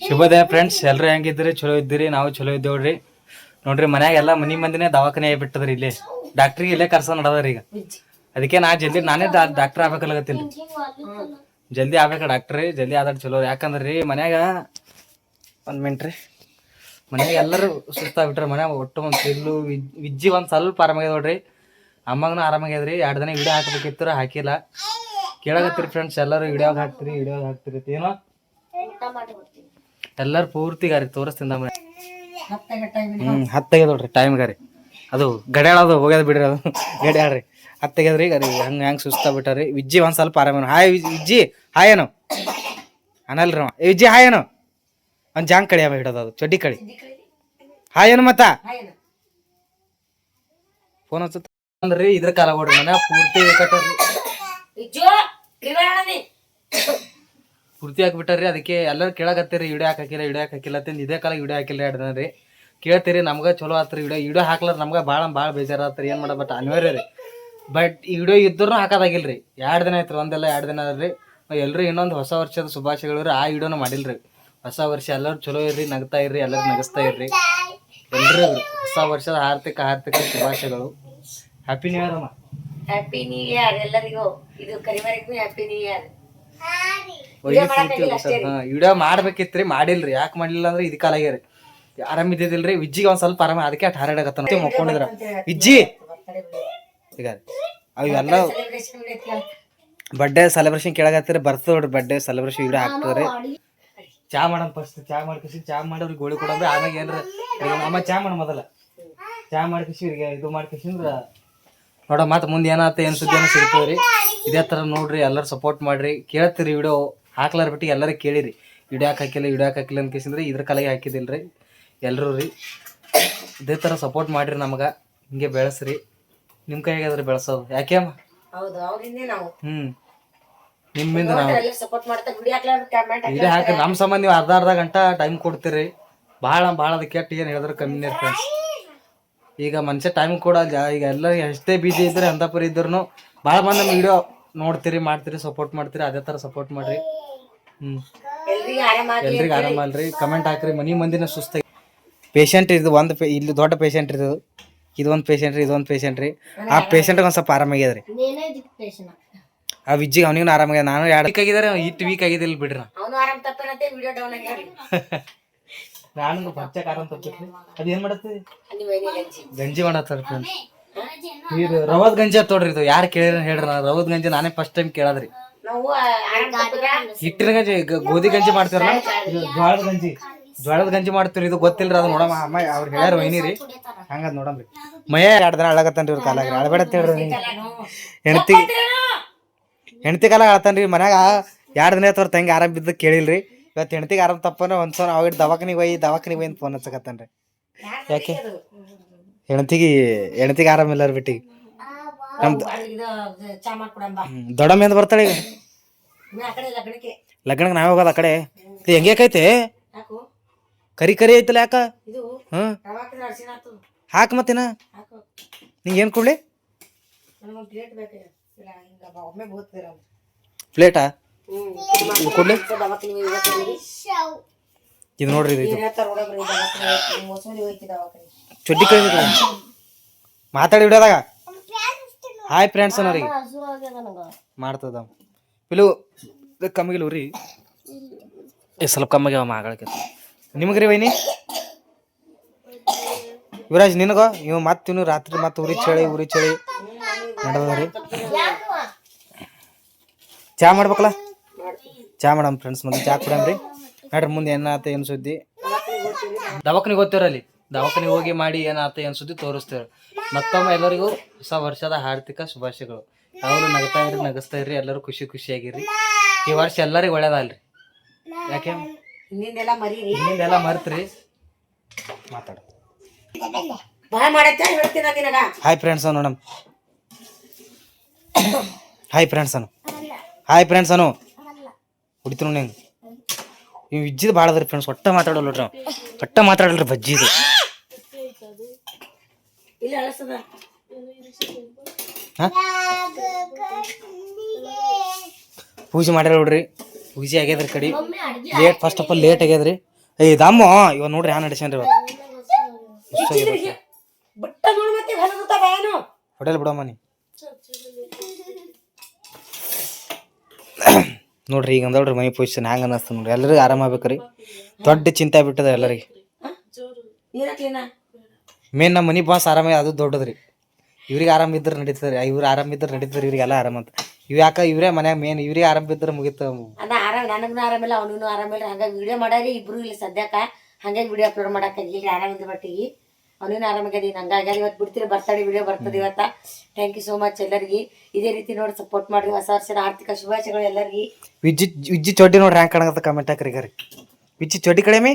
ಶುಭೋದಯ ಫ್ರೆಂಡ್ಸ್, ಎಲ್ರು ಹೆಂಗಿದ್ರಿ? ಚಲೋ ಇದ್ದೀರಿ? ನಾವು ಚಲೋ ಇದ್ದೇವ್ರಿ. ನೋಡ್ರಿ, ಮನ್ಯಾಗ ಎಲ್ಲ ಮನಿ ಮಂದಿನೇ ದವಾಖಾನೆ ಆಗ್ಬಿಟ್ಟದ್ರಿ. ಇಲ್ಲೇ ಡಾಕ್ಟ್ರಿಗೆ ಇಲ್ಲೇ ಕರ್ಸೋ ನಡದ್ರಿ ಈಗ. ಅದಕ್ಕೆ ನಾನೇ ಡಾಕ್ಟರ್ ಆಗ್ಬೇಕಲ್ಲಗತ್ತೀನಿ. ಜಲ್ದಿ ಆಗ್ಬೇಕ ಡಾಕ್ಟ್ರಿ. ಜಲ್ದಿ ಆದ್ರೆ ಚಲೋ. ಯಾಕಂದ್ರಿ ಮನ್ಯಾಗ ಒಂದ್ ಮಿನಿಟ್ ರೀ, ಮನ್ಯಾಗ ಎಲ್ಲರೂ ಸುಸ್ತಾಗ್ಬಿಟ್ರಿ. ಮನ್ಯಾಗ ಒಟ್ಟು ಒಂದ್ ತಿಲ್ಲು ವಿಜ್ಜಿ ಒಂದ್ ಸ್ವಲ್ಪ ಆರಾಮಾಗ್ಯದ ನೋಡ್ರಿ. ಅಮ್ಮಗನು ಆರಾಮಾಗ್ಯದ್ರಿ. 2 ದಿನ ವಿಡಿಯೋ ಹಾಕ್ಬೇಕಿತ್ತು, ಹಾಕಿಲ್ಲ. ಕೇಳಾಗತ್ತೀರಿ ಫ್ರೆಂಡ್ಸ್, ಎಲ್ಲರೂ ವಿಡಿಯೋಗೆ ಹಾಕ್ತಿರಿ ಏನೋ ಎಲ್ಲಾರು ಪೂರ್ತಿಗಾರಿ ತೋರಿಸ್ತಿಂದ 10 ನೋಡ್ರಿ ಟೈಮ್ಗಾರಿ. ಅದು ಗಡ್ಯಾಳ ಅದು ಹೋಗ್ಯದ ಬಿಡ್ರಿ, ಅದು ಗಡ್ಯಾಳ್ರಿ 10 ರೀ. ಗರಿ ಹೆಂಗ್ ಸುಸ್ತಾ ಬಿಟ್ಟಾರಿ. ವಿಜ್ಜಿ ಒಂದ್ ಸ್ವಲ್ಪ ಆರಾಮ. ಹಾಯ್ ವಿಜ್ಜಿ, ಹಾಯ್ ಏನು ಅನ್ನಲ್ರಿ ವಿಜ್ಜಿ, ಹಾಯ್ ಏನು ಒಂದ್ ಜಾಂಗ್ ಕಳಿ ಹಿಡೋದು, ಅದು ಚಡ್ಡಿ ಕಳಿ. ಹಾಯ್ ಏನು ಮತ್ತ ಫೋನ್ ಹಚ್ಚರಿ. ಇದ್ರ ಕಾಲ ನೋಡ್ರಿ, ಮನೆ ಪೂರ್ತಿ ಪೂರ್ತಿ ಹಾಕ್ಬಿಟ್ಟಾರಿ. ಅದಕ್ಕೆ ಎಲ್ಲರೂ ಕೇಳಾಕತ್ತೀರಿ ವಿಡಿಯೋ ಹಾಕಿಲ್ಲ ತಿಂದು ಇದೇ ಕಾಲ ವಿಡಿಯೋ ಹಾಕಿಲ್ಲ 2 ದಿನ ರೀ. ಕೇಳ್ತೀರಿ, ನಮ್ಗೆ ಚಲೋ ಆತ್ರಿ. ವಿಡಿಯೋ ಹಾಕ್ಲಾರ ನಮ್ಗೆ ಭಾಳ ಬೇಜಾರಾತ್ರಿ. ಏನು ಮಾಡ ಬಟ್ ಅನಿವಾರ್ಯ ರೀ. ಬಟ್ ಈ ವಿಡಿಯೋ ಇದ್ರೂ ಹಾಕೋದಾಗಿಲ್ರಿ. 2 ದಿನ ಆಯ್ತು, ಒಂದೆಲ್ಲ 2 ದಿನ ಅದ್ರಿ. ಎಲ್ಲರೂ ಇನ್ನೊಂದು ಹೊಸ ವರ್ಷದ ಶುಭಾಶಯಗಳು ರೀ. ಆ ವಿಡಿಯೋನ ಮಾಡಿಲ್ರಿ. ಹೊಸ ವರ್ಷ ಎಲ್ಲರೂ ಚಲೋ ಇರ್ರಿ, ನಗ್ತಾ ಇರ್ರಿ, ಎಲ್ಲರೂ ನಗಿಸ್ತಾ ಇರ್ರಿ. ಎಲ್ಲರೂ ಹೊಸ ವರ್ಷದ ಹಾರ್ದಿಕ ಶುಭಾಶಯಗಳು. ಹ್ಯಾಪಿ ನ್ಯೂ ಇಯರ್ ಅಮ್ಮ. ಹ್ಯಾಪಿ ನ್ಯೂ ಇಯರ್ ಎಲ್ಲರಿಗೂ. ಇದು ಕರಿಮರಿಗೂ ಹ್ಯಾಪಿ ನ್ಯೂ ಇಯರ್. ವಿಡಿಯೋ ಮಾಡ್ಬೇಕಿತ್ರಿ, ಮಾಡಿಲ್ರಿ. ಯಾಕೆ ಮಾಡ್ಲಿಲ್ಲ ಅಂದ್ರೆ ಇದು ಕಾಲ ಆಗ್ಯಾರಿ. ಆರಾಮ್ ಇದ್ದಿದ್ದಿಲ್ರಿ. ವಿಜ್ಜಿಗೆ ಒಂದ್ ಸ್ವಲ್ಪ ಆರಾಮ, ಅದಕ್ಕೆ ಹಾರಾಡಕತ್ತ ಮಕ್ಕೊಂಡಿದ್ರ. ವಿಜ್ಜಿ ಈಗ ಅವೆಲ್ಲ ಬರ್ಡೇ ಸೆಲೆಬ್ರೇಷನ್ ಕೇಳಾಕತ್ತೀರಿ. ಬರ್ತದ ನೋಡ್ರಿ ಬರ್ಡೇ ಸೆಲೆಬ್ರೇಷನ್ ವಿಡಿಯೋ ಹಾಕ್ತದ್ರಿ. ಚಾ ಮಾಡೋಣ ಫಸ್ಟ್. ಚಾ ಮಾಡ್ಕಸಿ, ಚಾ ಮಾಡೋರಿಗೆ ಗೋಳಿ ಕೊಡೋದ್ರಿ. ಆಮ್ಯಾಗ ಏನ್ರ ಅಮ್ಮ ಚಾ ಮಾಡ ಮೊದಲ. ಚಾ ಮಾಡ್ಕಸಿ ಇದು ಮಾಡ್ಕಸಿಂದ್ರ ನೋಡ ಮತ್ತೆ ಮುಂದೆ ಏನಾತ ಏನು ಸುದ್ದಿ ಏನೋ ಸಿಗ್ತದ್ರಿ. ಇದೇ ಥರ ನೋಡ್ರಿ, ಎಲ್ಲರೂ ಸಪೋರ್ಟ್ ಮಾಡ್ರಿ. ಕೇಳ್ತೀರಿ ವಿಡಿಯೋ ಹಾಕ್ಲಾರ ಬಿಟ್ಟು ಎಲ್ಲರೂ ಕೇಳಿರಿ. ವಿಡಿಯೋ ಹಾಕಿಲ್ಲ ಅನ್ಕೇಸಿಂದ್ರೆ ಇದ್ರ ಕಾಲಿಗೆ ಹಾಕಿದಿಲ್ರಿ. ಎಲ್ಲರೂ ರೀ ಇದೇ ಥರ ಸಪೋರ್ಟ್ ಮಾಡಿರಿ. ನಮಗೆ ಹಿಂಗೆ ಬೆಳೆಸ್ರಿ. ನಿಮ್ಮ ಕೈಯಾಗಾದ್ರಿ ಬೆಳೆಸೋದು. ಯಾಕೆ ಅಮ್ಮ? ನಿಮ್ಮಿಂದ ನಾವು ವಿಡಿಯೋ ಹಾಕಿ ನಮ್ಮ ಸಂಬಂಧ ನೀವು ಅರ್ಧ ಗಂಟೆ ಟೈಮ್ ಕೊಡ್ತೀರಿ. ಭಾಳ ಅದು ಕೆಟ್ಟ ಏನು ಹೇಳಿದ್ರೆ ಕಮ್ಮಿನೇ ಫ್ರೆಂಡ್ಸ್. ಈಗ ಮನುಷ್ಯ ಟೈಮ್ ಕೊಡಲ್ಲ. ಈಗ ಎಲ್ಲ ಎಷ್ಟೇ ಬಿಜಿ ಇದ್ರೆ ಅಂತಪುರ ಇದ್ರು ಭಾಳ ಮಂದಿ ನಮ್ಮ ವಿಡಿಯೋ ನೋಡ್ತೀರಿ, ಮಾಡ್ತೀರಿ, ಸಪೋರ್ಟ್ ಮಾಡ್ತೀರಿ. ಅದೇ ಥರ ಸಪೋರ್ಟ್ ಮಾಡ್ರಿ. ಎಲ್ರಿಗೂ ಆರಾಮಲ್ರಿ. ಕಮೆಂಟ್ ಹಾಕ್ರಿ. ಮನಿ ಮಂದಿನ ಸುಸ್ತಾಗಿ ಪೇಷಂಟ್ ಇದು ಇಲ್ಲಿ ದೊಡ್ಡ ಪೇಷಂಟ್ ಇರೋದು. ಇದೊಂದು ಪೇಷಂಟ್ ರೀ, ಇದೊಂದು ಪೇಷಂಟ್ ರೀ. ಆ ಪೇಷಂಟ್ಗೆ ಒಂದು ಸ್ವಲ್ಪ ಆರಾಮಾಗ್ಯದ್ರಿ. ಆ ವಿಜ್ಜಿಗೆ ಅವನಿಗೂ ಆರಾಮಾಗ್ಯದ. ನಾನು 2 ವೀಕ್ ಆಗಿದ್ದಾರೆ, ವೀಕ್ ಆಗಿದ್ದಿಲ್ಲ ಬಿಡ್ರಿ. ನಾನು ಪಚ್ಚಕ್ಕೆ ಆರಾಮ್ ತಪ್ಪಿದ್ರಿ. ಅದೇನ್ ಮಾಡತ್ತಿ? ಗಂಜಿ ಮಾಡತ್ತಾರ ಫ್ರೆಂಡ್ಸ್. ಇದು ರವದ್ ಗಂಜಿ ಅಂತ ನೋಡ್ರಿ. ಇದು ಯಾರು ಕೇಳಿರ ಹೇಳ್ರಿ. ರವದ್ ಗಂಜಿ ನಾನೇ ಫಸ್ಟ್ ಟೈಮ್ ಕೇಳದ್ರಿ. ಹಿಟ್ಟಿನ ಗಂಜಿ, ಗೋಧಿ ಗಂಜಿ ಮಾಡ್ತೀರಲ್ಲ, ಜ್ವಾಳದ ಗಂಜಿ ಮಾಡ್ತೀರಿ. ಇದು ಗೊತ್ತಿಲ್ರಿ. ಅದು ನೋಡಮ್ಮ ಅಮ್ಮ ಅವ್ರು ಹೇಳ್ಯಾರ ವೈನಿರಿ. ಹಂಗದ್ ನೋಡಮ್ರಿ. ಮಯ 2 ದಿನ ಅಳಗತ್ತನ್ರಿ ಇವ್ರ ಕಾಲಾಗ್ರಿ. ಅಳಬೇಡತ್ ಹೇಳ್ರಿ. ಹೆಣ್ತಿ ಕಾಲಾಗ ಅಳತಾನ್ರಿ. ಮನ್ಯಾಗ 2 ದಿನ ಆಯ್ತು ಅವ್ರ ತಂಗಿ ಆರಾಮ್ ಬಿದ್ದಕ್ಕೆ ಕೇಳಿಲ್ರಿ. ಇವತ್ತು ಹೆಣ್ತಿಗೆ ಆರಾಮ್ ತಪ್ಪನ ಒಂದ್ಸಲ ಅವಾಗ ದವಾಖಾನಿಗೆ ಹೋಗಿ ಅಂತ ಫೋನ್ ಹಚ್ಚಕತ್ತನ್ರಿ. ಯಾಕೆ ಹೆಣ್ತಿಗೆ ಆರಾಮಿಲ್ಲ ಬಿಟ್ಟಿಗೆ. ದೊಡ್ಡಮ್ಮ ಎಂದು ಬರ್ತಾಳೆ ಈಗ. ಲಗ್ನಕ್ಕೆ ನಾವೇ ಹೋಗೋದು ಆ ಕಡೆ. ಇದು ಹೆಂಗ್ಯಾಕೈತೆ? ಕರಿ ಐತಲ್ಲ ಯಾಕ? ಹಾಕ ಮತ್ತೇನ ನಿಂಗೆ ಏನು ಕೊಡ್ಲಿ? ಪ್ಲೇಟಾ ಕೊಡ್ಲಿ? ಇದು ನೋಡ್ರಿ, ಇದು ಚಡ್ಡಿ ಕೈ ಮಾತಾಡಿ ಬಿಡೋದಾಗ ಹಾಯ್ ಫ್ರೆಂಡ್ಸ್ ಅನ್ನೋರಿಗೆ ಮಾಡ್ತದ. ಪಿಲು ಕಮ್ಮಿಗಿಲ್ಲ ರೀ, ಸ್ವಲ್ಪ ಕಮ್ಮಿಗೆ ಮಾಗಳಕ್ಕೆ. ನಿಮಗ್ರಿ ವೈನಿ? ಯುವರಾಜ್ ನಿನಗೋ? ಇವ್ ಮತ್ತೆ ಇನ್ನು ರಾತ್ರಿ ಮತ್ತೆ ಉರಿ ಚಳಿ ನಡೆದ್ರಿ. ಚಾ ಮಾಡ್ಬೇಕಲ್ಲ? ಚಾ ಮಾಡಮ್ ಫ್ರೆಂಡ್ಸ್. ಮುಂದೆ ಚಾ ಕುಡಮ್ರಿ. ನೋಡ್ರಿ ಮುಂದೆ ಏನಾತ ಏನು ಸುದ್ದಿ. ದವಾಖಾನಿಗೆ ಹೋಗ್ತೇವ್ರಲ್ಲಿ. ದವಾಖಾನಿಗೆ ಹೋಗಿ ಮಾಡಿ ಏನಾತ ಏನು ಸುದ್ದಿ ತೋರಿಸ್ತೇವೆ. ಮತ್ತೊಮ್ಮೆ ಎಲ್ಲರಿಗೂ ಹೊಸ ವರ್ಷದ ಹಾರ್ದಿಕ ಶುಭಾಶಯಗಳು. ಅವರು ನಗಿಸ್ತಾ ಇರ್ರಿ. ಎಲ್ಲರೂ ಖುಷಿಯಾಗಿರ್ರಿ. ಈ ವರ್ಷ ಎಲ್ಲರಿಗೂ ಒಳ್ಳೇದಲ್ರಿ. ಯಾಕೆ ಹಿಂದೆಲ್ಲ ಮರ್ತ್ರಿ. ಮಾತಾಡ. ಹಾಯ್ ಫ್ರೆಂಡ್ಸ್ ಅನು ನೋಡಮ್. ಹಾಯ್ ಫ್ರೆಂಡ್ಸ್ ಅನು ಹೊಡಿತು ನೋಡಿ. ನೀವು ಇಜ್ಜಿದ್ ಭಾಳ ಅದ್ರಿ ಫ್ರೆಂಡ್ಸ್. ಒಟ್ಟ ಮಾತಾಡಲ್ರಿ ಬಜ್ಜಿದು. ಪೂಜೆ ಮಾಡ್ಯಾರ ನೋಡ್ರಿ. ಪೂಜೆ ಆಗ್ಯದ್ರಿ ಕಡೆ. Late first of all late ಆಗ್ಯದ್ರಿ. ಏ ದಮ್ಮ ಇವ ನೋಡ್ರಿ ಹ್ಯಾ ನಡ್ಸ್ಯಾನ್ರಿ ಬಿಟ್ಟ ನೋಡು ಮತ್ತೆ ಹೊಲದ ಬಾಯನು ಹೊಡೆಯಲ್ ಬಿಡಮ್ಮ ನೀ ನೋಡ್ರಿ ಈಗ ಅಂದಳ್ರಿ ಮೈ ಪೊಸಿಷನ್ ಹ್ಯಾಂಗ ಅನ್ನಿಸ್ತ ನೋಡ್ರಿ ಎಲ್ಲರಿಗೂ ಆರಾಮಾಗ್ಬೇಕ್ರಿ ದೊಡ್ಡ ಚಿಂತೆ ಆಗ್ಬಿಟ್ಟದ ಎಲ್ಲರಿಗೆ ಮೇನ್ ನಮ್ಮ ಮನಿ ಬಾಸ್ ಆರಾಮ ಅದು ದೊಡ್ಡದ್ರಿ ಇವ್ರಿಗೆ ಆರಾಮ ಇದ್ರೆ ನಡೀತದ್ರಿ ಇವ್ರು ಆರಾಮ ಇದ್ರೆ ನಡೀತದ್ರಿ ಇವ್ರಿಗೆಲ್ಲ ಆರಾಮ ಅಂತ ಇವ್ ಯಾಕ ಇವ್ರೇ ಮನ್ಯಾಗ ಮೇನ್ ಇವ್ರಿಗೆ ಆರಾಮ ಇದ್ರೆ ಮುಗಿತ ಅದ ಆರಾಮ ನನಗೂ ಆರಾಮಿಲ್ಲ ಅವನಿಗೂ ಆರಾಮಿಲ್ಲ ಹಂಗಾಗಿ ವಿಡಿಯೋ ಮಾಡಾರಿ ಇಬ್ರು ಇಲ್ಲಿ ಸದ್ಯಕ್ಕ ಹಂಗಾಗಿ ವಿಡಿಯೋ ಅಪ್ಲೋಡ್ ಮಾಡಕ್ಕಾಗಿಲ್ಲ ಆರಾಮಿದ್ದ ಮಟ್ಟಿಗೆ ಅವನೇನು ಆರಾಮಾಗ್ಯದೀನಿ ಹಂಗಾಗಿ ಇವತ್ತು ಬಿಡ್ತೀರಿ ಬರ್ತಡೆ ವಿಡಿಯೋ ಬರ್ತದೆ ಇವತ್ತ ಥ್ಯಾಂಕ್ ಯು ಸೋ ಮಚ್ ಎಲ್ಲರಿಗೆ ಇದೇ ರೀತಿ ನೋಡಿ ಸಪೋರ್ಟ್ ಮಾಡ್ರಿ ಹೊಸ ವರ್ಷದ ಆರ್ಥಿಕ ಶುಭಾಶಯಗಳು ಎಲ್ಲರಿಗೆ ವಿಜ್ಜಿ ಚಡ್ಡಿ ನೋಡ್ರಿ ಹ್ಯಾಂಗ ಕಾಣಕತ್ತ ಕಮೆಂಟ್ ಹಾಕ್ರಿ ವಿಜ್ಜಿ ಚಡ್ಡಿ ಕಡಿಮೆ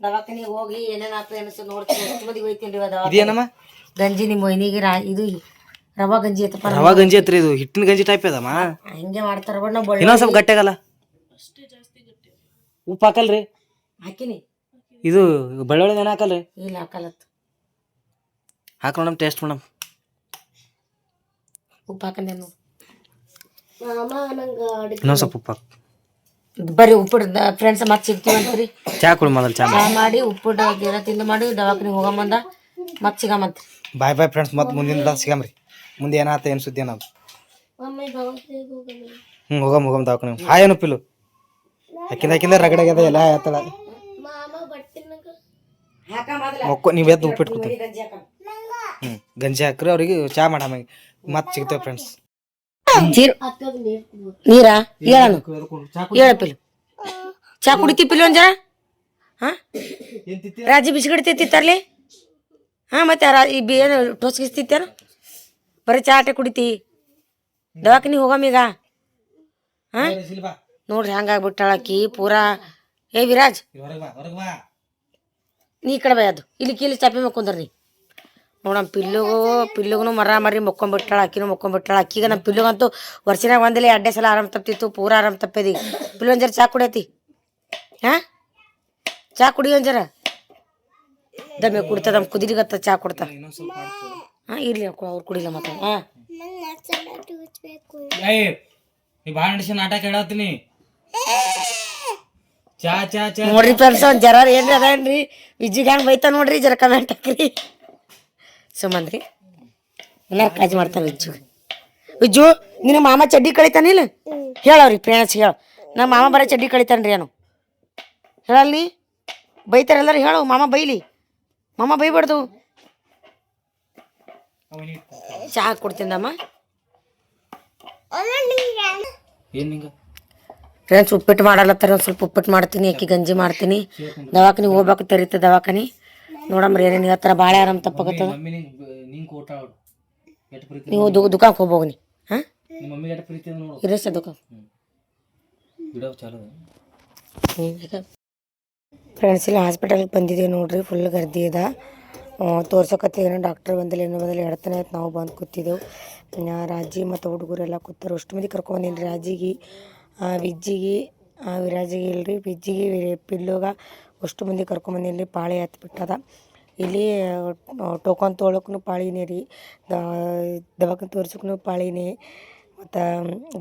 ದವಾಖಾನಿಗೆ ಹೋಗಿ ಏನೇನ್ ಆಗ್ತದೆ ಅನ್ಸು ನೋಡ್ತೀನಿ ಎಷ್ಟು ಮಂದಿ ಹೋಯ್ತೀನಿ ಇದೇನಮ್ಮ ಗಂಜಿ ನಿಮ್ಮ ಮೊಯ್ನಿಗೆ ಇದು ರವಾ ಗಂಜಿ ಐತಪ್ಪ ರವಾ ಗಂಜಿ ಐತ್ರಿ ಇದು ಹಿಟ್ಟಿನ ಗಂಜಿ ಟೈಪ್ ಅದಮ್ಮ ಹಿಂಗೆ ಮಾಡ್ತಾರ ಬಟ್ ನಾವು ಇನ್ನೊಂದ್ ಸ್ವಲ್ಪ ಗಟ್ಟಿಯಾಗಲ್ಲ ಉಪ್ಪು ಹಾಕಲ್ರಿ ಹಾಕಿನಿ ಇದು ಬೆಳ್ಳುಳ್ಳಿ ಏನ ಹಾಕಲ್ರಿ ಇಲ್ಲ ಹಾಕಲತ್ತು ಹಾಕ ಮೇಡಮ್ ಟೇಸ್ಟ್ ಮೇಡಮ್ ಉಪ್ಪು ಹಾಕಂದೇನು ಇನ್ನೊಂದ್ ಸ್ವಲ್ಪ ಉಪ್ಪು ಹಾಕ್ ಬರೀ ಉಪ್ಪಿಟ್ಟು ಫ್ರೆಂಡ್ಸ್ ಮತ್ತೆ ಸಿಗ್ತೀವಂತ್ರಿ ಚಾ ಕುಡಿ ಮೊದಲು ಚಾ ಮಾಡಿ ಉಪ್ಪಿಟ್ಟು ಏನ ತಿಂದು ಮಾಡಿ ದವಾಖಾನಿಗೆ ಹೋಗಂಬಂದ ಮತ್ತೆ ಸಿಗಮಂತ್ರಿ ಬಾಯ್ ಬಾಯ್ ಫ್ರೆಂಡ್ಸ್ ಮತ್ತೆ ಮುಂದಿನ ಸಿಗಮ್ರಿ ಮುಂದೆ ಏನಾತ ಏನು ಸುದ್ದಿ ಅನ್ನೋದು ಹೋಗಮ್ ದವಾಖಾನೆ ಹಾಯ್ ಏನು ಪಿಲು ಹಾಕಿಂದ ರಗಡಾಗ್ಯದ ಎಲ್ಲ ಆಯ್ತಳ ಮಕ್ಕೋ ನೀವು ಎದ್ದು ಉಪ್ಪಿಟ್ಟು ಕೂತೀವಿ ಗಂಜಿ ಹಾಕ್ರಿ ಅವ್ರಿಗೆ ಚಾ ಮಾಡಾಮ ಮತ್ತೆ ಸಿಗ್ತೇವೆ ಫ್ರೆಂಡ್ಸ್ ನೀರಾ ಹೇಳನು ಹೇಳ ಪಿಲು ಚಾ ಕುಡಿತಿ ಪಿಲು ಒಂದ್ ಜರ ಹಾ ರಾಜಿ ಬಿಸ್ಕಿಟ್ ತಿಂತಾರ್ಲಿ ಹಾ ಮತ್ತೆ ಏನು ಟೋಸ್ಗಿಸ್ ತಿಂತೇನು ಬರೀ ಚಾ ಆಟೆ ಕುಡಿತಿ ದವಾಖಾನಿ ಹೋಗಮ್ಮೀಗ ಹಾ ನೋಡ್ರಿ ಹಂಗಾಗ್ಬಿಟ್ಟಾಳಕಿ ಪೂರಾ ಏ ವಿರಾಜ್ ನೀ ಕಡೆ ಬೈ ಅದು ಇಲ್ಲಿ ಕೀಲಿ ಚಾಪಿ ಮಕ್ಕೊಂದ್ರಿ ನೋಡಮ್ಮ ಪಿಲ್ಲುಗೂ ಮರಿ ಮಕ್ಕೊಂಡ್ಬಿಟ್ಟಾಳ ಅಕ್ಕಿನೂ ಮಕ್ಕೊಂಡ್ಬಿಟ್ಟಾಳ ಅಕ್ಕಿಗೆ ನಮ್ಮ ಪಿಲ್ಲುಗಂತೂ ವರ್ಷನಾಗ ಒಂದಿಲ್ಲ ಎರಡೇ ಸಲ ಆರಾಮ್ ತಪ್ಪಿತ್ತು ಪೂರಾ ಆರಾಮ್ ತಪ್ಪೇದಿ ಪಿಲ್ಲು ಒಂಜರ ಚಾ ಕುಡಿಯತಿ ಹಾ ಚಾ ಕುಡಿ ಒಂಜರ ದಮ್ಮೆ ಕುಡ್ತದ ನಮ್ಮ ಕುದಿಲಿಗತ್ತ ಚಾ ಕೊಡ್ತಾ ಹಾಂ ಇರ್ಲಿ ಅವ್ರು ಕುಡಿಲ್ಲ ಮತ್ತೆ ಹಾಂ ಭಾಳ ನಡೆಸಿ ನಾಟಕ ಹೇಳತ್ತೀನಿ ಚಾ ಚಾ ಚಾ ನೋಡ್ರಿ ಫ್ರೆಂಡ್ಸ್ ಒಂದು ಜರ ಏನ್ರಿ ಅದೇನ್ರಿ ವಿಜ್ಜಿಗೆ ಹಂಗೆ ಬೈತಾ ನೋಡ್ರಿ ಜರ ಕಮೆಂಟ್ ಹಾಕ್ರಿ ಸುಮ್ಮಂದ್ರಿ ಎಲ್ಲಾರು ಕಾಳಜಿ ಮಾಡ್ತಾರೆ ವಿಜ್ಜು ನಿನ್ನ ಮಾಮ ಚಡ್ಡಿ ಕಳಿತಾನಿಲ್ಲ ಹೇಳವ್ರಿ ಫ್ರೆಂಡ್ಸ್ ಹೇಳು ನಮ್ಮ ಮಾಮ ಬರೋ ಚಡ್ಡಿ ಕಳಿತಾನ್ರಿ ಏನು ಹೇಳಲ್ಲಿ ಬೈತಾರೆ ಎಲ್ಲರೂ ಹೇಳು ಮಾಮ ಬೈಲಿ ಮಾಮ ಬೈಬಾರ್ದು ಚಹಾ ಕೊಡ್ತೀನಮ್ಮ ಫ್ರೆಂಡ್ಸ್ ಉಪ್ಪಿಟ್ಟು ಮಾಡಲತ್ತಾರ ಒಂದು ಸ್ವಲ್ಪ ಉಪ್ಪಿಟ್ಟು ಮಾಡ್ತೀನಿ ಅಕ್ಕಿ ಗಂಜಿ ಮಾಡ್ತೀನಿ ದವಾಖಾನಿ ಹೋಗ್ಬೇಕು ತರೀತ ದವಾಖಾನಿ ನೋಡಮ್ರಿ ಏನೇನು ಹೇಳ್ತಾರ ಭಾಳ ಆರಾಮ್ ತಪ್ಪಾಗತ್ತದ ನೀವು ದುಕಾನ್ಗೆ ಹೋಗ್ಬೋಗ್ನಿ ಹಾಂ ಇರಷ್ಟ ದುಕಾನ್ ಫ್ರೆಂಡ್ಸ್ ಇಲ್ಲಿ ಹಾಸ್ಪಿಟಲ್ಗೆ ಬಂದಿದ್ದೀವಿ ನೋಡ್ರಿ ಫುಲ್ ಗರ್ದಿ ಅದ ತೋರ್ಸಕತ್ತೇನೋ ಡಾಕ್ಟರ್ ಬಂದಿಲ್ಲ ಏನೋ ಬಂದಿಲ್ಲ ಎಡ್ತಾನೆ ಆಯ್ತು ನಾವು ಬಂದು ಕೂತಿದ್ದೆವು ರಾಜಿ ಮತ್ತು ಹುಡುಗರೆಲ್ಲ ಕೂತಾರೆ ಅಷ್ಟು ಮಂದಿ ಕರ್ಕೊಂಬಂದಿನಿ ರಾಜಿಗೆ ವಿಜ್ಜಿಗೆ ವಿರಾಜಿಗೆ ಇಲ್ರಿ ವಿಜ್ಜಿಗೆ ಪಿಲ್ಲುಗ ಅಷ್ಟು ಮಂದಿ ಕರ್ಕೊಂಬಂದಿನಿ ಪಾಳಿ ಹತ್ಬಿಟ್ಟದ ಇಲ್ಲಿ ಟೋಕನ್ ತೊಗೊಳಕ್ಕೂ ಪಾಳಿನೇ ರೀ ದವಾಖಾನೆ ತೋರ್ಸಕ್ಕೂ ಪಾಳಿನೇ ಮತ್ತು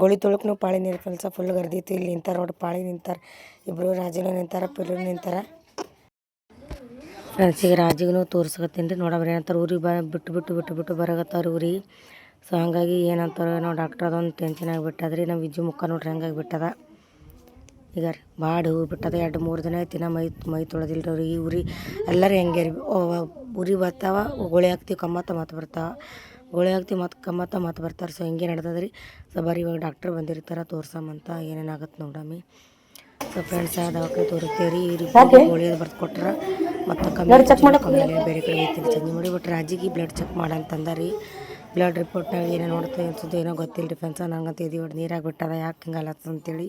ಗೋಳಿ ತೊಳಕ್ಕೂ ಪಾಳಿನೇ ರೀ ಕೆಲಸ ಫುಲ್ ಗರ್ದಿತ್ತು ಇಲ್ಲಿ ನಿಂತಾರೆ ನೋಡಿ ಪಾಳಿ ನಿಂತಾರೆ ಇಬ್ಬರು ರಾಜಿನೂ ನಿಂತಾರೆ ಪಿಲ್ಲು ನಿಂತಾರೆ ಫ್ರೆಂಡ್ಸ್ ಈಗ ರಾಜಿಗೂ ತೋರ್ಸಕತ್ತೀನಿ ರೀ ನೋಡಬ್ರಿ ಏನಂತಾರೆ ಊರಿಗೆ ಬಿಟ್ಟು ಬರಕತ್ತಾರ ಊರಿಗೆ ಸೊ ಹಾಗಾಗಿ ಏನಂತಾರೆ ನಾವು ಡಾಕ್ಟ್ರ್ ಅದೊಂದು ಟೆನ್ಷನ್ ಆಗಿಬಿಟ್ಟದ್ರಿ ನಾವು ವಿಜ್ಜು ಮುಖ ನೋಡ್ರಿ ಹಂಗಾಗಿಬಿಟ್ಟದ ಈಗ ರೀ ಭಾಳ ಹೂ ಬಿಟ್ಟದ 2-3 ದಿನ ಆಯ್ತು ಮೈ ತೊಳೆದಿಲ್ಲ ರೀ ಅವ್ರಿಗೆ ಊರಿ ಎಲ್ಲರೂ ಹೆಂಗೆ ರೀ ಊರಿಗೆ ಬರ್ತಾವ ಗೋಳಿ ಹಾಕ್ತೀವಿ ಕಮ್ಮತ್ತ ಮತ್ತು ಬರ್ತಾವೆ ಗೋಳಿ ಹಾಕ್ತೀವಿ ಮತ್ತು ಕಮ್ಮತ್ತ ಮತ್ತು ಬರ್ತಾರೆ ಸೊ ಹಿಂಗೆ ನಡ್ದದ್ರಿ ಸೊ ಬರೀ ಇವಾಗ ಡಾಕ್ಟ್ರ್ ಬಂದಿರ್ತಾರೆ ತೋರ್ಸಮ್ಮಂತ ಏನೇನಾಗತ್ತೆ ನೋಡಮ್ಮಿ ಸೊ ಫ್ರೆಂಡ್ಸ್ ದವಾಖಾನೆ ತೋರಿಸ್ತೇವೆ ರೀ ಇವ್ರಿಗೆ ಗೋಳಿ ಬರ್ದು ಕೊಟ್ರೆ ಮತ್ತು ಕಮ್ಮಿ ಬೇರೆ ಕಡೆ ಹೋಗ್ತೀವಿ ಚಂದ ಮಾಡಿ ಬಟ್ ರಾಜಿಗೆ ಬ್ಲಡ್ ಚೆಕ್ ಮಾಡಂತಂದ ರೀ ಬ್ಲಡ್ ರಿಪೋರ್ಟ್ನಾಗ ಏನೋ ನೋಡ್ತೇವೆ ಅನ್ಸುತ್ತೆ ಏನೋ ಗೊತ್ತಿಲ್ಲ ರೀ ಫ್ರೆಂಡ್ಸ ನಂಗಂತ ಇದು ನೀರಾಗಿ ಬಿಟ್ಟದ ಯಾಕೆ ಹಿಂಗಲ್ಲತ್ತ ಅಂತೇಳಿ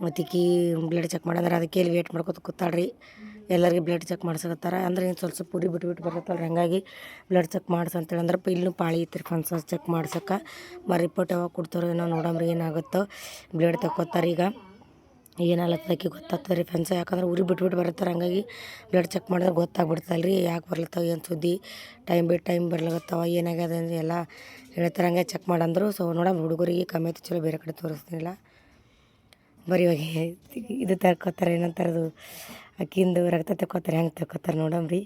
ಮತ್ತಿಕ್ಕಿ ಬ್ಲಡ್ ಚೆಕ್ ಮಾಡಂದ್ರೆ ಅದಕ್ಕೆ ಇಲ್ಲಿ ವೇಟ್ ಮಾಡ್ಕೊತ ಕೂತಾಳ್ರಿ ಎಲ್ಲರಿಗೆ ಬ್ಲಡ್ ಚೆಕ್ ಮಾಡ್ಸಕತ್ತಾರ ಅಂದ್ರೆ ಏನು ಸ್ವಲ್ಪ ಪುರಿ ಬಿಟ್ಟು ಬರ್ತಲ್ಲ ಹಾಗಾಗಿ ಬ್ಲಡ್ ಚೆಕ್ ಮಾಡ್ಸಂತೇಳಿ ಅಂದ್ರೆ ಇಲ್ಲೂ ಪಾಳಿ ಇತ್ತು ರೀ ಫ್ರೆಂಡ್ಸ್ ಚೆಕ್ ಮಾಡ್ಸಕ್ಕೆ ರಿಪೋರ್ಟ್ ಯಾವಾಗ ಕೊಡ್ತಾರೋ ಏನೋ ನೋಡಮ್ರಿ ಏನಾಗುತ್ತೋ ಬ್ಲಡ್ ತಗೋತಾರೆ ಈಗ ಏನಾಗ್ಲತ್ತದಕ್ಕೆ ಗೊತ್ತಾಗ್ತದೆ ರೀ ಫ್ರೆಂಡ್ಸ್ ಯಾಕಂದ್ರೆ ಊರಿಗೆ ಬಿಟ್ಬಿಟ್ಟು ಬರ್ತಾರೆ ಹಾಗಾಗಿ ಬ್ಲಡ್ ಚೆಕ್ ಮಾಡಿದ್ರೆ ಗೊತ್ತಾಗ್ಬಿಡ್ತಲ್ಲ ರೀ ಯಾಕೆ ಬರ್ಲತ್ತಾವ ಏನು ಸುದ್ದಿ ಟೈಮ್ ಬರ್ಲಾಗತ್ತಾವ ಏನಾಗ್ಯದ ಅಂದ್ರೆ ಎಲ್ಲ ಹೇಳ್ತಾರೆ ಹಂಗೆ ಚೆಕ್ ಮಾಡಂದ್ರು ಸೊ ನೋಡಮ್ ಹುಡುಗರಿಗೆ ಕಮ್ಮಿ ಚಲೋ ಬೇರೆ ಕಡೆ ತೋರಿಸ್ತೀನಿಲ್ಲ ಬರೀ ಇವಾಗ ಇದು ತರ್ಕೋತಾರೆ ಏನಂತಾರದು ಅಕ್ಕಿಂದು ರಕ್ತ ತಕ್ಕೋತಾರೆ ಹೆಂಗೆ ತಕ್ಕೋತಾರೆ ನೋಡಮ್ರಿ.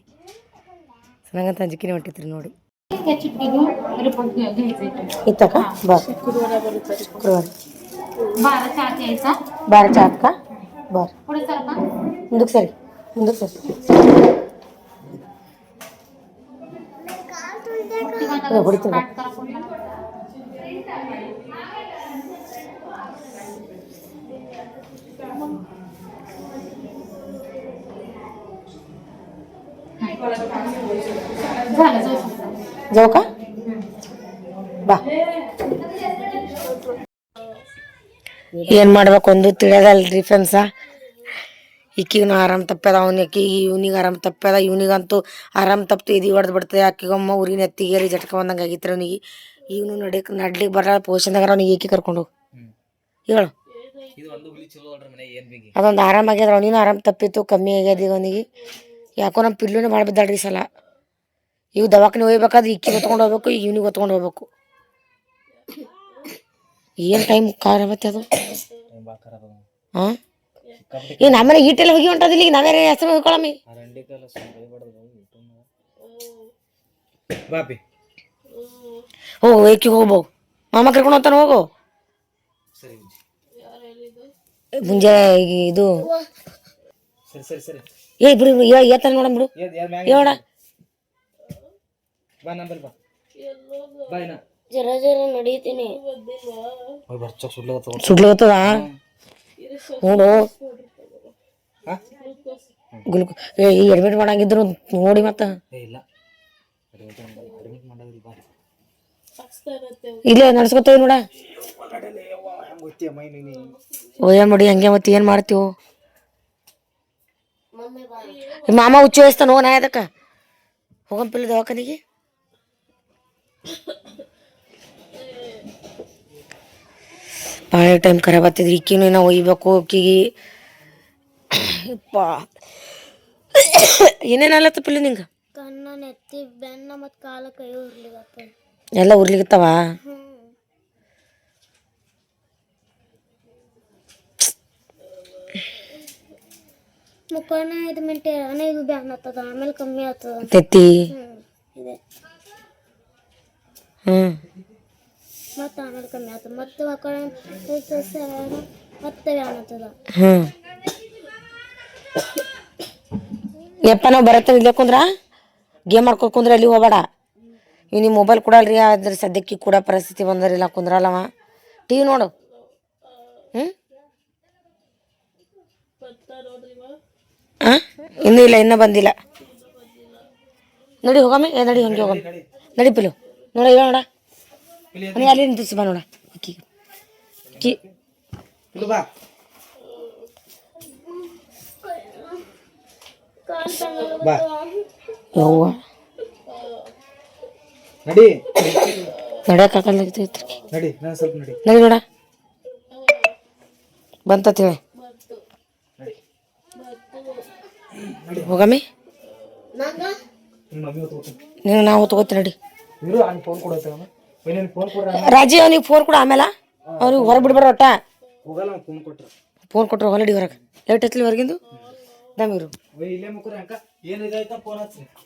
ಸೊ ನಂಗಂತ ಅಂಜಿಕೆನೇ ಹೊಂಟಿತ್ರಿ ನೋಡಿ. इतका बर शुक्रवार बारा चार का बर ಮುಂದಕ್ಕೆ ಸರಿ ಹೊಡಿತೀನಿ जाऊ का ಬಾ. ಏನು ಮಾಡ್ಬೇಕು ಒಂದು ತಿಳಿಯೋದಲ್ರಿ ಫ್ರೆಂಡ್ಸ. ಈಕಿಗೂ ಆರಾಮ್ ತಪ್ಪದ, ಇವ್ನಿಗೆ ಆರಾಮ್ ತಪ್ಪದ. ಇವ್ನಿಗಂತೂ ಆರಾಮ್ ತಪ್ಪು ಇದು ಹೊಡೆದು ಬಿಡ್ತದೆ. ಆಕಿಗೊಮ್ಮ ಊರಿನ ಎತ್ತಿಗೇರಿ ಜಟ್ಕ ಬಂದಂಗೆ ಆಗಿತ್ತು ಅವನಿಗೆ. ಇವನು ನಡ್ಲಿಕ್ಕೆ ಬರಲ್ಲ ಪೋಷನ್ದಾಗ ಅವ್ನಿಗೆ ಏಕಿ ಕರ್ಕೊಂಡು ಹೇಳು. ಅದೊಂದು ಆರಾಮಾಗ್ಯದ. ಅವನಿಗೂ ಆರಾಮ್ ತಪ್ಪಿತ್ತು, ಕಮ್ಮಿ ಆಗ್ಯದ ಈಗ ಅವನಿಗೆ. ಯಾಕೋ ನಮ್ಮ ಪಿಲ್ಲುನೇ ಭಾಳ ಬಿದ್ದಾಳ್ರಿ ಸಲ. ಇವು ದವಾಖಾನೆ ಹೋಗ್ಬೇಕಾದ್ರೆ ಇಕ್ಕಿಗೆ ಹೊತ್ಕೊಂಡು ಹೋಗ್ಬೇಕು, ಈಗ ಇವ್ನಿಗೆ ಹೊತ್ಕೊಂಡು ಹೋಗ್ಬೇಕು. ಏನು ಟೈಮ್ ಖರಾಬ್ ಅದು ಹಾಂ. ಈಗ ನಮ್ಮನೆ ಈಟೆಲ್ಲ ಹೋಗಿ ಹೊಂಟದಿಲ್ಲ. ಈಗ ನಾವೇ ಹೆಸರು ಹೋಗ್ಕೊಳಮ್ಮಿ. ಹೋಗು ಏಕಿ ಹೋಗ್ಬೋ, ಮಾಮ ಕರ್ಕೊಂಡು ಹೋಗ್ತಾನೆ ಹೋಗು. ಮುಂಜಾನೆ ಇದು ಏ ಬಿಡು ಏತಾನೆ ನೋಡಮ್ ಬಿಡು ಹೇಳ. ಜರ ಜರ ನಡೀತೀನಿ ಸುಡ್ಲತ್ತದ ನೋಡು. ಈ ಅಡ್ಮಿಟ್ ಮಾಡಂಗಿದ್ರು ನೋಡಿ ಮತ್ತ ಇಲ್ಲೇ ನಡ್ಸ್ಕೊತೇವಿ ನೋಡ. ಓಯ ಮಾಡಿ ಹಂಗೆ ಮತ್ತೆ ಏನ್ ಮಾಡ್ತೀವೋ. ಮಾಮ ಹುಚ್ಚು ವಹಿಸ್ತಾನ ನಾ ಅದಕ್ಕ ಹೋಗಂಪಿಲ್ಲ ದವಾಖಾನಿಗೆ. ಭಾಳ ಟೈಮ್ ಖರಾಬ್ ಆಗ್ತಿದ್ರಿ. ಇಕ್ಕಿನೂ ನಾವು ಒಯ್ಬೇಕು ಅಕ್ಕಿಗೆ. ಏನೇನು ಅಲ್ಲತ್ತಪ್ಪಿಲ್ಲ ನಿಂಗೆ? ಕಣ್ಣ ನೆತ್ತಿ ಬೆನ್ನ ಮತ್ತು ಕಾಲ ಕೈ ಉರ್ಲಿಗತ್ತ ಎಲ್ಲ ಉರ್ಲಿಗತ್ತವ. ಮುಖನ 5 ಮಿನಿಟ್ ಇದು ಬ್ಯಾನ್ ಆಗ್ತದ, ಆಮೇಲೆ ಕಮ್ಮಿ ಆಗ್ತದ ತೆತ್ತಿ ಇದೆ. ಮತ್ತೆ ಆಮೇಲೆ ಕಮ್ಮಿ ಆಗ್ತದ, ಮತ್ತೆ ಮಕ್ಕಳ ಮತ್ತೆ ಬ್ಯಾನ್ ಆಗ್ತದ. ಯಪ್ಪ ನಾವು ಬರತ್ತ ಇಲ್ಲೇ ಕುಂದ್ರ ಗೇಮ್ ಮಾಡ್ಕೊಂಡು ಕುಂದ್ರೆ ಅಲ್ಲಿ ಹೋಗ್ಬೇಡ. ಇವ್ ನಿಮ್ಮ ಮೊಬೈಲ್ ಕೊಡಲ್ರಿ. ಅದ್ರ ಸದ್ಯಕ್ಕೆ ಕೂಡ ಪರಿಸ್ಥಿತಿ ಬಂದರಿಲ್ಲ ಕುಂದ್ರಲ್ಲವ. ಟಿವಿ ನೋಡು. ಇನ್ನೂ ಇಲ್ಲ, ಇನ್ನೂ ಬಂದಿಲ್ಲ. ನಡಿ ಹೋಗಮ್ಮಿ. ನಡಿ ಹಂಗೆ ಹೋಗಮ್ಮ. ನಡಿ ಪಿಲು ನೋಡ ಹೇಳ ನೋಡ. ಅಲ್ಲಿ ನಿಂತಿಸಿ ಬಾ ನೋಡ. ಯವ್ವ ನಡಿ ನಡ್ಯಾಕಲ್ಲ ನಡಿ ನೋಡ ಬಂತ ಹೇಳಿ ಹೋಗಮ್ಮಿ. ನೀನು ನಾವು ತಗೋತೀನಿ ನಡಿ. ರಾಜಿ ಅವನಿಗೆ ಫೋನ್ ಕೊಡು. ಆಮೇಲೆ ಅವ್ನಿಗೆ ಹೊರಗೆ ಬಿಡ್ಬೇಡ ಒಟ್ಟ. ಫೋನ್ ಕೊಟ್ರೆ ಹೊಲಡಿ ಹೊರಗೆ ಲೇಟ್ ಹಚ್ಚಲಿ ಹೊರಗಿಂದು ದಮಿರು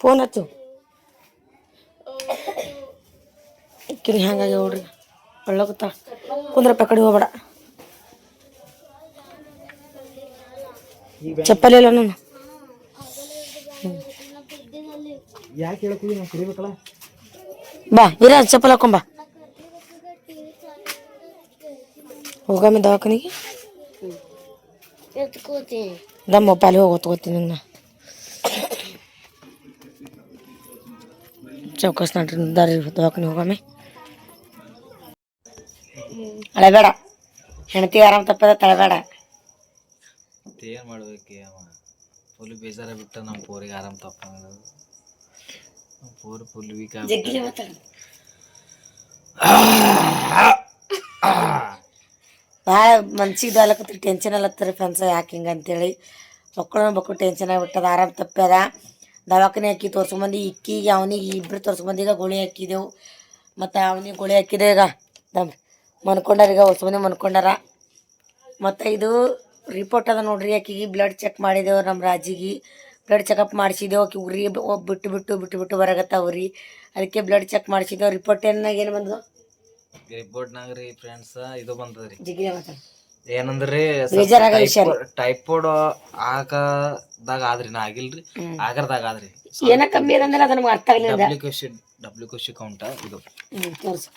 ಫೋನ್ ಹಚ್ಚು. ಕಿರಿ ಹಂಗಾಗಿ ನೋಡ್ರಿ ಒಳ್ಳಗುತ್ತ ಕುಂದ್ರಪ್ಪ ಕಡೆ ಹೋಗ್ಬೇಡ. ಚಪ್ಪಲಿ ಇಲ್ಲ ನಾನು ಬಾ ವಿರಾಜ್ ಚಪ್ಪಲ್ ಹಾಕೊಂಬ. ಹೋಗಮ್ಮಿ ದವಾಖಾನಿಗೆ ದಮ್ಮ ಪಾಲಿ ಹೋಗಿ ಹೊತ್ಕೋತೀನಿ ನನ್ನ ಚೌಕಸ್ ನಡ್ರಿ ದಾರಿ ದವಾಖಾನೆ ಹೋಗಮ್ಮಿ. ಅಳಬೇಡ, ಹೆಂಡತಿ ಆರಾಮ್ ತಪ್ಪದ ತಳಬೇಡ. ಏನು ಮಾಡ್ಬೇಕು ಫುಲ್ ಬೇಜಾರ ಬಿಟ್ಟ ನಮ್ಮ ಪೋರಿಗೆ ಆರಾಮ್ ತಪ್ಪ ಪೋರ್ ಫುಲ್ ವೀಕ್ ಭಾಳ ಮನ್ಸಿಗೆ ದಾಲಕತ್ರಿ ಟೆನ್ಷನ್ ಅಲ್ಲತ್ತಾರೆ ಫ್ರೆಂಡ್ಸ. ಯಾಕೆ ಹಿಂಗೆ ಅಂತೇಳಿ ಮಕ್ಕಳು ಟೆನ್ಷನ್ ಆಗಿಬಿಟ್ಟದ. ಆರಾಮ್ ತಪ್ಪದ ದವಾಖಾನೆ ಹಾಕಿ ತೋರ್ಸ್ಕೊಂಬಂದು ಇಕ್ಕಿಗೆ ಅವನಿಗೆ ಇಬ್ಬರು ತೋರ್ಸ್ಕೊಂಬಂದು ಈಗ ಗೋಳಿ ಹಾಕಿದೆವು. ಮತ್ತು ಅವನಿಗೆ ಗೋಳಿ ಹಾಕಿದೆ. ಈಗ ದಮ್ ಮನ್ಕೊಂಡಾರ, ಈಗ ಹೊಸ ಮಂದಿ ಮನ್ಕೊಂಡಾರ. ಮತ್ತು ಇದು ರಿಪೋರ್ಟ್ ಅದ ನೋಡ್ರಿ, ಆಕಿಗೆ ಬ್ಲಡ್ ಚೆಕ್ ಮಾಡಿದೆವು, ನಮ್ಮ ರಾಜಿಗೆ ಬ್ಲಡ್ ಚೆಕಪ್ ಮಾಡಿಸಿದೆವು. ಆಕಿ ಉರಿ ಬಿಟ್ಟು ಬರಾಗತ್ತಾವ್ರಿ, ಅದಕ್ಕೆ ಬ್ಲಡ್ ಚೆಕ್ ಮಾಡಿಸಿದೆವು. ರಿಪೋರ್ಟ್ ಏನು ಬಂದದ ರಿಪೋರ್ಟ್ನಾಗ ರೀ ಫ್ರೆಂಡ್ಸ್ ಇದು ಬಂದದ್ರಿ, ಜಿಗಿಲೆ ಮಾತಾಡ ಏನಂದ್ರಿ ಟೈಫಾಯ್ಡ್ ಆಗದಾಗ ಆದ್ರಿ, ನಾ ಆಗಿಲ್ರಿ ಆಗರ್ದಾಗ ಆದ್ರಿ. ಏನ ಕಮ್ಮಿ ಅದಂದ್ರೆ ಅದು ನಮ್ಗೆ ಅರ್ಥ ಆಗಲಿಲ್ಲ. ಡಬ್ಲ್ಯೂ ಕೌಂಟ ಇದು ತೋರಿಸು.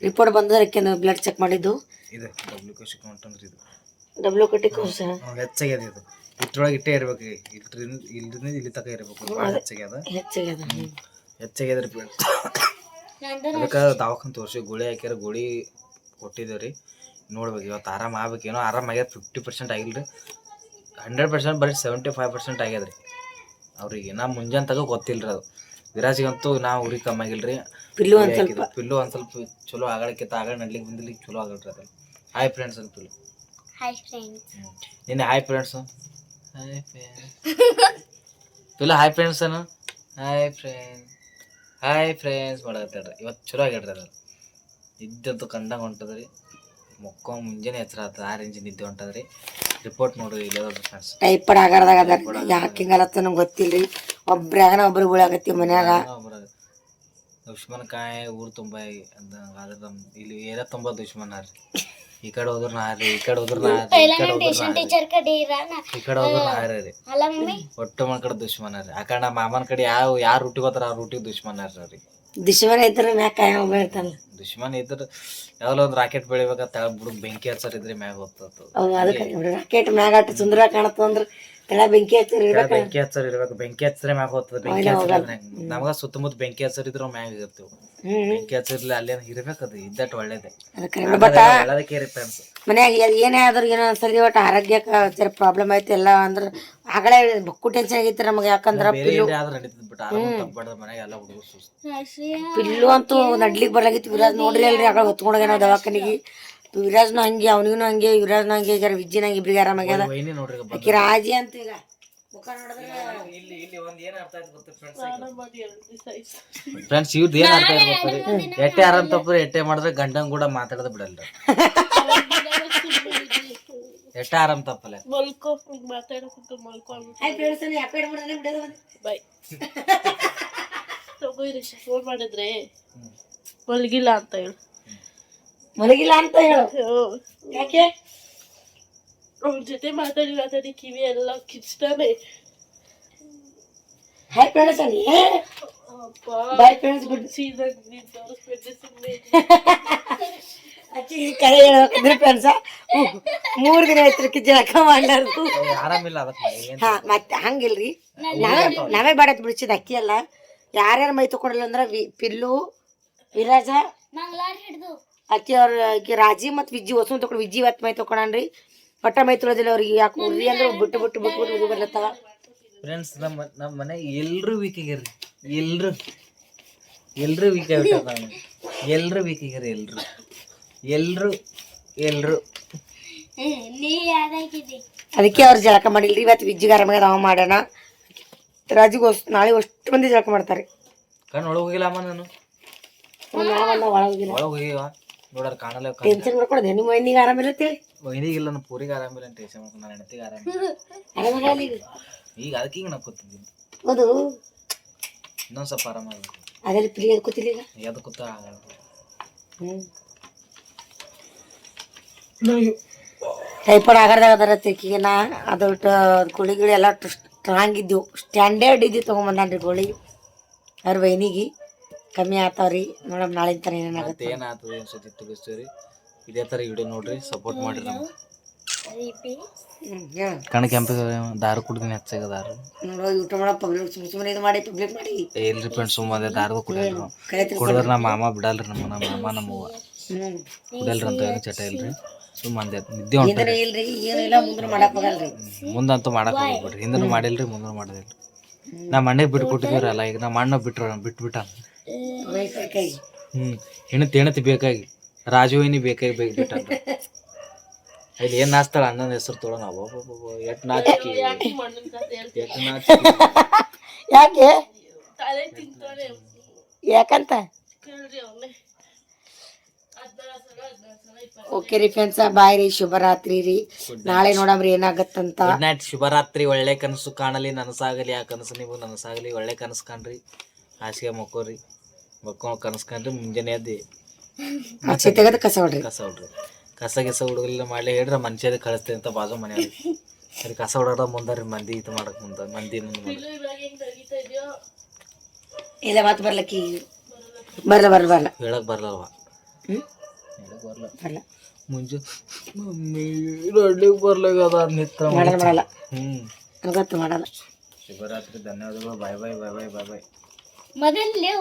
ರಿಪೋರ್ಟ್ ಬಂದದಕ್ಕೆ ಬ್ಲಡ್ ಚೆಕ್ ಮಾಡಿದ್ದು. ಇದು ಡಬ್ಲ್ಯೂ ಕೌಂಟ್ ಅಂದ್ರೆ ಇದು ಕೋಶ ಹೆಚ್ಚಾಗ್ಯದ. ಇದು ಇಷ್ಟೊಳಗೆ ಇಟ್ಟೇ ಇರ್ಬೇಕು, ಇಲ್ಲಿಂದ ಇಲ್ಲಿ ತಕ ಇರ್ಬೇಕು. ಹೆಚ್ಚಾಗ್ಯದ್ರಿ ಫ್ರೆಂಡ್ಸ್. ಅದಕ್ಕೆ ದವಾಖಾನೆ ತೋರಿಸಿ ಗೋಳಿ ಹಾಕ್ಯಾರ, ಗೋಳಿ ಕೊಟ್ಟಿದ್ದೇವ್ರಿ. ನೋಡ್ಬೇಕು ಇವತ್ತು ಆರಾಮ ಆಗ್ಬೇಕೇನೋ. ಆರಾಮ ಆಗ್ಯದ, 50% ಆಗಿಲ್ರಿ, 100% ಬರೀ 75% ಆಗ್ಯದ್ರಿ ಅವ್ರಿಗೆ. ನಾ ಮುಂಜಾನೆ ತಗೋ ಗೊತ್ತಿಲ್ರಿ ಅದು. ವಿರಾಜಿಗಂತೂ ನಾವು ಉರಿ ಕಮ್ಮಿ ಆಗಿಲ್ರಿ. ಪಿಲ್ಲು ಒಂದು ಸ್ವಲ್ಪ ಚಲೋ ಆಗಳಕ್ಕಿಂತ ಆಗಳ ನಡ್ಲಿಕ್ಕೆ ಬಂದಿಲ್ಲಿಕ್ಕೆ ಚಲೋ ಆಗಲ್ರಿ ಅದ್ರಲ್ಲಿ. ಹಾಯ್ ಫ್ರೆಂಡ್ಸ್ ಅಂತ ಪಿಲ್ಲು. ನಿನ್ನೆ ಹಾಯ್ ಫ್ರೆಂಡ್ಸು, ಹಾಯ್ ಪಿಲ್ಲ ಹಾಯ್ ಫ್ರೆಂಡ್ಸ್ ಅನು ಹಾಯ್ ಫ್ರೆಂಡ್ಸ್ ಮಾಡತ್ತೇಳ್ರಿ. ಇವತ್ತು ಚಲೋ ಆಗ್ಯಾಡ್ರಿ ಅದ. ಇದ್ದಂತೂ ಕಂಡಂಗೆ ಹೊಂಟದ್ರಿ. ಮೊಕ್ಕ ಮುಂಜಾನೆ ಹೆಸರು ಆತದ, 6 ಇಂಚ್ ನಿದ್ದೆ ಹೊಂಟದ್ರಿ. ರಿಪೋರ್ಟ್ ನೋಡ್ರಿ ಇಲ್ಲ ಫ್ರೆಂಡ್ಸ್. ಟೈಫಾಯ್ಡ್ ಆಗರ್ದಾಗ ಅದ, ಯಾಕೆ ಹಿಂಗಲತ್ತ ನಂಗೆ ಗೊತ್ತಿಲ್ರಿ. ಒಬ್ರಾಗನ ಒಬ್ರಿಗೆ ಉಳಾಗತ್ತಿ ಮನ್ಯಾಗ. ದುಶ್ಮನ್ಕಾಯಿ ಊರು ತುಂಬ ಅಂತ ಆದ್ರೆ ನಮ್ಮ ಇಲ್ಲಿ ಏರ ತುಂಬ ದುಶ್ಮನ್ ರೀ. ಈ ಕಡೆ ಹೋದ್ರ ನಾರಿ, ಈ ಕಡೆ ಹೋದ್ರ ನಾರಿ, ಈ ಕಡೆ ಹೋದ್ರ ನಾರಿ ರೀ. ಒಟ್ಟು ಮನ ಕಡೆ ದುಶ್ಮನ ರೀ. ಆ ಕಡೆ ನಮ್ಮ ಮಾಮನ ಕಡೆ ಯಾರು ರೂಟಿಗೆ ಹೋತಾರ ಆ ರೂಟಿಗೆ ದುಶ್ಮನ ರೀ. ದುಶ್ಮನ ಇದ್ರೆ ಮ್ಯಾಗ ಕಾಯ ಹೋಗ್ಬಿಡ್ತಾನ. ದುಶ್ಮನ್ ಇದ್ರ ಯಾವ್ದೋ ಒಂದು ರಾಕೆಟ್ ಬೆಳಿಬೇಕ ತಳ ಬುಡಕ್ ಬೆಂಕಿ ಹಚ್ಚರಿದ್ರೆ ಮ್ಯಾಗ ಹೋಗ್ತದ. ರಾಕೆಟ್ ಮ್ಯಾಗ ಅಟ್ಟು ಸುಂದರ ಕಾಣತ್ತಂದ್ರ ತಳ ಬೆಂಕಿ ಹಚ್ಚರ್ ಇರ್ಬೇಕು. ಬೆಂಕಿ ಹಚ್ಚರ್ ಇರ್ಬೇಕು, ಬೆಂಕಿ ಹಚ್ಚರೆ ಮ್ಯಾಗ ಹೋಗ್ತದ. ಬೆಂಕಿ ಹಚ್ಚರ ನಮಗ ಸುತ್ತಮುತ್ತ ಬೆಂಕಿ ಹಚ್ಚರಿದ್ರು ಮ್ಯಾಗ ಇರ್ತೀವಿ. ಬೆಂಕಿ ಹಚ್ಚರ್ಲಿ ಅಲ್ಲೇ ಇರ್ಬೇಕದು, ಇದ್ದಟ್ಟು ಒಳ್ಳೇದೇ. ಒಳ್ಳೇದಕ್ಕೆ ರೀ ಫ್ರೆಂಡ್ಸ್. ಮನ್ಯಾಗ ಏನೇ ಆದ್ರೂ ಏನೋ ಒಂದ್ಸಲಿ ಒಟ್ಟು ಆರೋಗ್ಯಕ್ಕೆ ಪ್ರಾಬ್ಲಮ್ ಐತಿ ಎಲ್ಲ ಅಂದ್ರೆ ಆಗಲೇ ಬಕ್ಕು ಟೆನ್ಷನ್ ಆಗೈತಿ ನಮಗೆ. ಯಾಕಂದ್ರ ಪಿಲ್ಲು ಅಂತೂ ನಡ್ಲಿಕ್ಕೆ ಬರ್ಲಾಗಿತ್ತು. ವಿರಾಜ್ ನೋಡ್ರಿ ಅಲ್ರಿ, ಆಗ ಹೊತ್ಕೊಂಡೋಗ ನಾವು ದವಾಖಾನಿಗೆ. ವಿರಾಜ್ನು ಹಂಗೆ, ಅವನಿಗೂ ಹಂಗೆ, ವಿರಾಜ್ನು ಹಂಗೆ, ಜರ ವಿಜ್ಜಿನ ಹಂಗೆ, ಇಬ್ರಿಗೆ ಆರಾಮಾಗ್ಯದ. ಆಕಿ ರಾಜಿ ಅಂತ ಈಗ ಮುಖ ನೋಡಿದ್ರೆ ಫ್ರೆಂಡ್ಸ್ ಇವ್ರದ್ದು ಏನ್ ಅರ್ಥ ಆಗ್ತದೆ. ಎಟ್ಟೆ ಆರಾಮ್ ತಪ್ಪದ್ರೆ ಎಟ್ಟೆ ಮಾಡಿದ್ರೆ ಗಂಡನ್ ಕೂಡ ಮಾತಾಡೋದು ಬಿಡಲ್ರಿ. ಎಟ್ಟೆ ಆರಾಮ್ ತಪ್ಪಲ್ಲ ಫೋನ್ ಮಾಡಿದ್ರೆ ಮಲಗಿಲ್ಲ ಅಂತ ಹೇಳು. ಮಲಗಿಲ್ಲ ಅಂತ ಹೇಳು. ಯಾಕೆ ಅವ್ರ ಜೊತೆ ಮಾತಾಡಿ ಕಿವಿ ಎಲ್ಲ ಕಿಚ್ತಾನೆ. ಹಾಯ್ ಫ್ರೆಂಡ್ಸ್ ಅಲ್ಲಿ ಬಾಯ್ ಫ್ರೆಂಡ್ಸ್ ಗುಡ್ ಸೀಸನ್ ನೀನು ತೋರಿಸ್ಬಿಟ್ಟೆ ಸುಮ್ಮನೆ. ಆಕ್ಚುಲಿ ಕರೆ ಹೇಳ್ಬೇಕಂದ್ರೆ ಫ್ರೆಂಡ್ಸ 3 ದಿನ ಆಯ್ತು ಜಳಕ ಮಾಡ್ಲಾರ್ದು. ಆರಾಮಿಲ್ಲ. ಹಾ ಮತ್ತೆ ಹಂಗಿಲ್ರಿ, ನಾವೇ ಬಾಡತ್ ಬಿಡಿಸಿದ ಅಕ್ಕಿ ಎಲ್ಲ. ಯಾರ್ಯಾರು ಮೈ ತಕೊಂಡಿಲ್ಲ ಅಂದ್ರೆ ಪಿಲ್ಲು, ವಿರಾಜ, ಅಕ್ಕಿ ಆಕಿ ರಾಜಿ ಮತ್ತು ವಿಜ್ಜಿ ಹೊಸ ತಗೊಂಡು ವಿಜ್ಜಿ ಇವತ್ತು ಮೈ ತಕೊಂಡ್ರಿ. ಒಟ್ಟ ಮೈ ತೊಳೆದಿಲ್ಲ ಅವ್ರಿಗೆ. ಯಾಕೆ ಉರ್ರಿ ಅಂದ್ರೆ ಬಿಟ್ಟು ಬರ್ಲತ್ತವ. ಫ್ರೆಂಡ್ಸ್ ನಮ್ಮ ಮನೆ ಎಲ್ರು ವೀಕ್ ಆಗ್ಯಾರ್ರಿ. ಎಲ್ರು ವೀಕ್ ಆಗ್ಬಿಟ್ಟ. ಎಲ್ರು ವೀಕ್ ಆಗ್ಯಾರ. ಎಲ್ರು ಅದಕ್ಕೆ ಅವ್ರು ಜಳಕ ಮಾಡಿಲ್ರಿ. ಇವತ್ತು ವಿಜ್ಜಿಗೆ ಆರಾಮಾಗ ನಾವು ಮಾಡೋಣ. ರಾಜಿಗೆ ನಾಳೆ ಅಷ್ಟು ಮಂದಿ ಜಳಕ ಮಾಡ್ತಾರೆ. ಕಣ್ಣು ಒಳಗೆ ಹೋಗಿಲ್ಲ ಅಮ್ಮ. ನಾನು ಒಳಗೆ ಹೋಗಿವ ನೋಡ್ರ ಕಾಣಲ್ಲ. ಟೆನ್ಷನ್ ಮಾಡ್ಕೊಡೋದು ನಿಮ್ಮ ವೈನಿಗೆ ಆರಾಮಿಲ್ಲ ಅಂತೇಳಿ. ವೈನಿಗಿಲ್ಲ, ನನ್ನ ಪೂರಿಗೆ ಆರಾಮಿಲ್ಲ ಅಂತ ಟೆನ್ಷನ್ ಮಾಡ್ಕೊಂಡು ನನ್ನ ಹೆಂಡತಿಗೆ ಆರಾಮಾಗಲ್ಲ ಈಗ. ಅದಕ್ಕೆ ಈಗ ನಾವು ಕೂತಿದ್ದೀನಿ. ಹೌದು, ಇನ್ನೊಂದು ಸ್ವಲ್ಪ ಆರಾಮಾಗ ಅದೆಲ್ಲ ಪ್ರೀ ಅದು ಕೂತಿಲ್ಲ ಈಗ. ಯಾವ್ದು ಕೂತ ಆಗಲ್ಲ. ಟೈಫಾಯ್ಡ್ ಆಗರ್ದಾಗ ಅದರ ತೆಕ್ಕಿಗೆ ನಾ ಅದು ಗೋಳಿಗಳು ಎಲ್ಲ ಸ್ಟ್ರಾಂಗ್ ಇದ್ದವು, ಸ್ಟ್ಯಾಂಡರ್ಡ್ ಇದ್ದು ತೊಗೊಂಬಂದ್ರಿ ಗೋಳಿ. ಅವ್ರ ವೈನಿಗೆ ಕಮ್ಮಿ ಆತಾವ್ರಿ. ನೋಡಮ್ ನಾಳಿನ ಥರ ಏನಾಗುತ್ತೆ, ಏನಾಗ್ತದೆ ಅನ್ಸತಿ ತೋರಿಸ್ತೀವಿ. ಇದೇ ಥರ ವಿಡಿಯೋ ನೋಡ್ರಿ, ಸಪೋರ್ಟ್ ಮಾಡಿರಿ ನಮ್ಗೆ. ಕಣ ಕೆಂಪ ದಾರು ಕುಡ್ದಿನ ಹೆಚ್ಚಾಗ ದಾರು ನೋಡೋ ಯೂಟ್ಯೂಬ್ ಮಾಡೋ ಪಬ್ಲಿಕ್ ಸುಮ್ಮನೆ ಇದು ಮಾಡಿ ಪಬ್ಲಿಕ್ ಮಾಡಿ ಇಲ್ರಿ ಫ್ರೆಂಡ್ಸ್. ಸುಮ್ಮನೆ ದಾರು ಕುಡಿದ್ರೆ ನಮ್ಮ ಮಾಮ ಬಿಡಲ್ರಿ. ನಮ್ಮ ಮಾಮ ನಮ್ಮವ್ವ ಕುಡಲ್ರಿ ಅಂತ ಏನು ಚಟ ಇಲ್ರಿ. ಸುಮ್ಮನೆ ನಿದ್ದೆ ಹೊಂಟ್ರಿ. ಇಲ್ರಿ ಏನಿಲ್ಲ ಮುಂದೆ ಮಾಡಕ್ ಹೋಗಲ್ರಿ. ಮುಂದಂತೂ ಮಾಡಕ್ ಹೋಗ್ಬಿಡ್ರಿ. ಹಿಂದೂ ಮಾಡಿಲ್ರಿ, ಮುಂದೂ ಮಾಡೋದಿಲ್ರಿ. ನಮ್ಮ ಅಣ್ಣಗೆ ಬಿಟ್ಟು ಕೊಟ್ಟಿದ್ದೀವ್ರಲ್ಲ. ಈಗ ನಮ್ಮ ಅಣ್ಣ ಬಿಟ್ಬಿಟ್ಟ. ಹೆಣತಿ ಬೇಕಾಗಿ ರಾಜುವಿನಿ ಬೇಕಾಗಿ ಬಿಟ್ಟ. ಇಲ್ಲಿ ಏನ್ ನಾಚ್ತಾಳ ಅಣ್ಣನ ಹೆಸರು ತೊಳೋ ನಾವು. ಎಟ್ ನಾಚಿಕೆ ಯಾಕೆ ಯಾಕಂತ ಓಕೆ ರೀ ಫ್ರೆಂಡ್ಸ, ಬಾಯ್ ರೀ, ಶುಭರಾತ್ರಿ ರೀ. ನಾಳೆ ನೋಡಮ್ರಿ ಏನಾಗತ್ತಂತ. ಗುಡ್ ನೈಟ್, ಶುಭರಾತ್ರಿ. ಒಳ್ಳೆ ಕನಸು ಕಾಣಲಿ, ನನಸಾಗಲಿ. ಆ ಕನಸು ನೀವು ನನಸಾಗಲಿ. ಒಳ್ಳೆ ಕನಸು ಕಾಣ್ರಿ, ಹಾಸಿಗೆ ಮಕ್ಕೋರಿ, ಮಕ್ಕೊಂಡು ಕನಸು ಕಾಣ್ರಿ. ಮುಂಜಾನೆ ಎದ್ದು ಅಕ್ಷೆ ತೆಗೆದು ಕಸ ಹೊಡ್ರಿ. ಕಸ ಹೊಡ್ರಿ. ಕಸ ಗಿಸ ಹುಡುಗಲಿಲ್ಲ ಮಾಡಲಿ ಹೇಳ್ರಿ, ಮನುಷ್ಯದ ಕಳಿಸ್ತೀನಿ ಅಂತ ಬಾಜು ಮನೆ ಸರಿ. ಕಸ ಹೊಡೋದ ಮುಂದಾರಿ ಮಂದಿ ಇದು ಮಾಡಕ್ ಮುಂದ ಮಂದಿ ಇಲ್ಲ ಮಾತು ಬರ್ಲಕ್ಕಿ ಬರಲ್ಲ ಹೇಳಕ್ ಬರ್ಲಲ್ವ. ಬರಲ್ಲ ಮುಂಜೆ ಬರ್ಲಾಗದ ನಿತ್ರ ಮಾಡಲ್ಲ ಹ್ಮ್ ಗೊತ್ತು ಮಾಡಲ್ಲ. ಶುಭರಾತ್ರಿ, ಧನ್ಯವಾದಗಳು. ಬಾಯ್ ಬಾಯ್ ಬಾಯ್ ಬಾಯ್ ಬಾಯ್ ಬಾಯ್. ಮೊದಲೇ